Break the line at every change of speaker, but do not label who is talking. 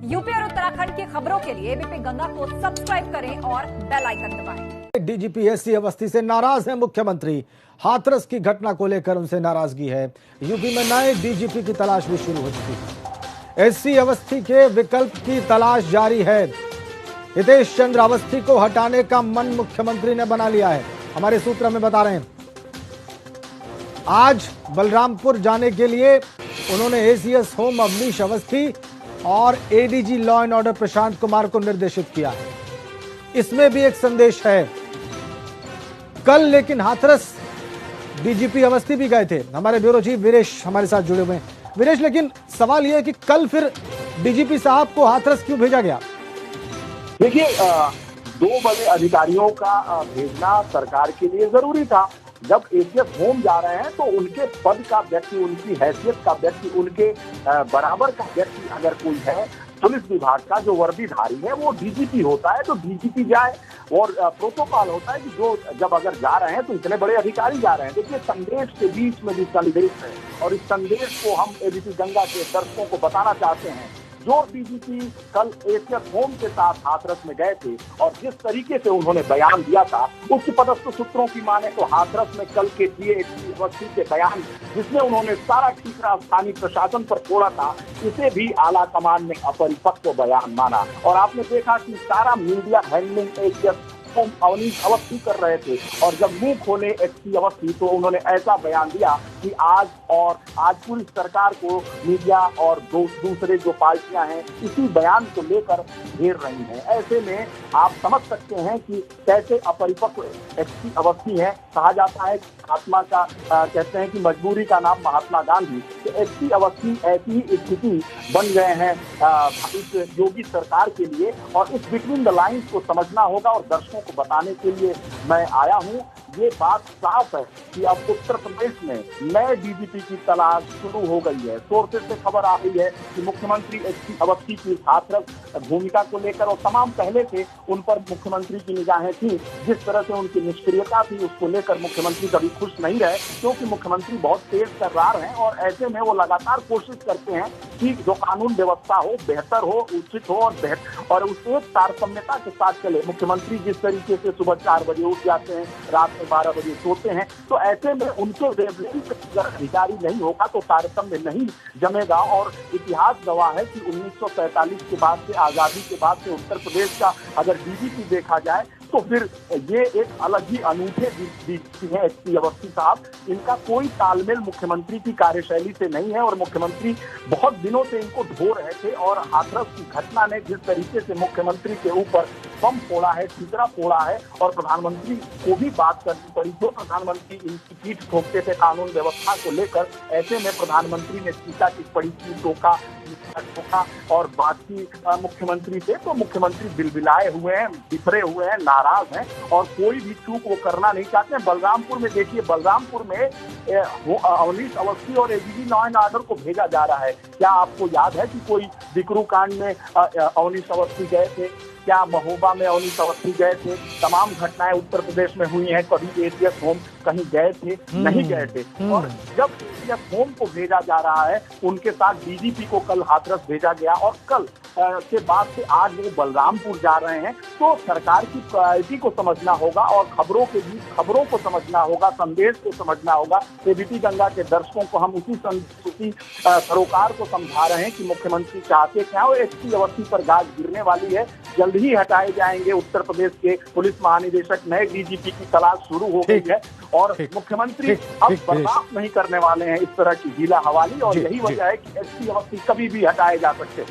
UP और उत्तराखंड की खबरों के लिए एबीपी गंगा को सब्सक्राइब करें और बेल आइकन दबाएं।
डीजीपी एससी अवस्थी से नाराज है मुख्यमंत्री। हाथरस की घटना को लेकर उनसे नाराजगी है। यूपी में नए डीजीपी की तलाश भी शुरू हो चुकी है। एससी अवस्थी के विकल्प की तलाश जारी है। हितेश चंद्र अवस्थी को हटाने का मन मुख्यमंत्री ने बना लिया है। हमारे सूत्र हमें बता रहे हैं आज बलरामपुर जाने के लिए उन्होंने एसीएस होम अवनीश अवस्थी और ADG law and order Prashant Kumar को निर्देशित किया है। इसमें भी एक संदेश है। कल लेकिन हाथरस डीजीपी अवस्थी भी गए थे। हमारे ब्यूरो चीफ वीरेश हमारे साथ जुड़े हुए हैं। वीरेश, लेकिन सवाल यह है कि कल फिर डीजीपी साहब को हाथरस क्यों भेजा गया?
देखिए, दो बड़े अधिकारियों का भेजना सरकार के लिए जरूरी था। जब एसीएस होम जा रहे हैं तो उनके पद का व्यक्ति, उनकी हैसियत का व्यक्ति, उनके बराबर का व्यक्ति अगर कोई है पुलिस विभाग का जो वर्दीधारी है वो डीजीपी होता है, तो डीजीपी जाए। और प्रोटोकॉल होता है कि जो जब अगर जा रहे हैं तो इतने बड़े अधिकारी जा रहे हैं। देखिए, संदेश के बीच में भी संदेश है और इस संदेश को हम एबीपी गंगा के दर्शकों को बताना चाहते हैं। जो डीजीपी कल एसीएस होम के साथ हाथरस में गए थे और जिस तरीके से उन्होंने बयान दिया था, उच्च पदस्थ सूत्रों की माने तो हाथरस में कल के डीएसपी अवस्थी के बयान जिसमें उन्होंने सारा ठीकरा स्थानीय प्रशासन पर छोड़ा था, इसे भी आला कमान ने अपरिपक्व बयान माना। और आपने देखा कि सारा media handling ACS Awanish Awasthi कर रहे थे और जब मुंह खोले एसपी अवस्थी तो उन्होंने ऐसा बयान दिया कि आज पूरी सरकार को मीडिया और दूसरे जो पार्टियां हैं इसी बयान को लेकर घेर रही हैं। ऐसे में आप समझ सकते हैं कि कैसे अपरिपक्व एसपी अवस्थी हैं। कहा जाता है महात्मा का कहते हैं कि मजबूरी का नाम महात्मा गांधी। तो एसपी अवस्थी ऐसी ही स्थिति बन गए हैं इस योगी सरकार के लिए और इस बिटवीन द लाइन्स को समझना होगा। और दर्शकों को बताने के लिए मैं आया हूं, ये बात साफ है कि अब उत्तर प्रदेश में नए डीजीपी की तलाश शुरू हो गई है। सोर्सेज से खबर आ रही है कि मुख्यमंत्री एसपी अवस्थी की हाथरस भूमिका को लेकर और तमाम पहले से उन पर मुख्यमंत्री की निगाहें थी। जिस तरह से उनकी निष्क्रियता थी उसको लेकर मुख्यमंत्री कभी खुश नहीं रहे, क्योंकि मुख्यमंत्री बहुत तेज तर्रार हैं और ऐसे में वो लगातार कोशिश करते हैं कि जो कानून व्यवस्था हो बेहतर हो, उचित हो और उस एक तारतम्यता के साथ चले। मुख्यमंत्री जिस तरीके से सुबह 4 बजे उठ जाते हैं, रात में 12 बजे सोते हैं, तो ऐसे में उनके वेवलेंथ अगर अधिकारी नहीं होगा तो तारतम्य नहीं जमेगा। और इतिहास गवाह है कि 1947 के बाद से, आजादी के बाद से उत्तर प्रदेश का अगर डीजीपी देखा जाए तो फिर ये एक अलग ही अनूठे डीजीपी हैं एसपी अवस्थी साहब। इनका कोई तालमेल मुख्यमंत्री की कार्यशैली से नहीं है और मुख्यमंत्री बहुत दिनों से इनको ढो रहे थे। और हाथरस की घटना ने जिस तरीके से मुख्यमंत्री के ऊपर बम फोड़ा है, ठीकरा फोड़ा है और प्रधानमंत्री को भी बात करनी पड़ी, जो प्रधानमंत्री इनकी पीठ ठोकते थे कानून व्यवस्था को लेकर। ऐसे में प्रधानमंत्री ने टीका टिप्पणी की, टोका और बात की मुख्यमंत्री से, तो मुख्यमंत्री बिलबिलाए हुए हैं, बिखरे हुए हैं, नाराज हैं और कोई भी चूक वो करना नहीं चाहते हैं। बलरामपुर में देखिए, बलरामपुर में अवनीश अवस्थी और एडीजी लॉ एंड ऑर्डर को भेजा जा रहा है। क्या आपको याद है कि कोई बिकरू कांड में अवनीश अवस्थी गए थे? क्या महोबा में अवनीश अवस्थी गए थे? तमाम घटनाएं उत्तर प्रदेश में हुई हैं। कभी एसीएस होम कहीं गए थे? नहीं गए थे। और जब एसीएस होम को भेजा जा रहा है, उनके साथ डीजीपी को कल हाथरस भेजा गया और कल के बाद से आज वो बलरामपुर जा रहे हैं। तो सरकार की प्रायोरिटी को समझना होगा और खबरों के बीच खबरों को समझना होगा, संदेश को समझना होगा। एबीपी गंगा के दर्शकों को हम उसी सरोकार को समझा रहे हैं कि मुख्यमंत्री चाहते क्या और एसपी अवस्थी पर गाज गिरने वाली है। जल्द ही हटाए जाएंगे उत्तर प्रदेश के पुलिस महानिदेशक। नए डीजीपी की तलाश शुरू हो गई है और मुख्यमंत्री अब बर्दाश्त नहीं करने वाले हैं इस तरह की हीला हवाली। और यही वजह है कि एसपी अवस्थी कभी भी हटाए जा सकते हैं।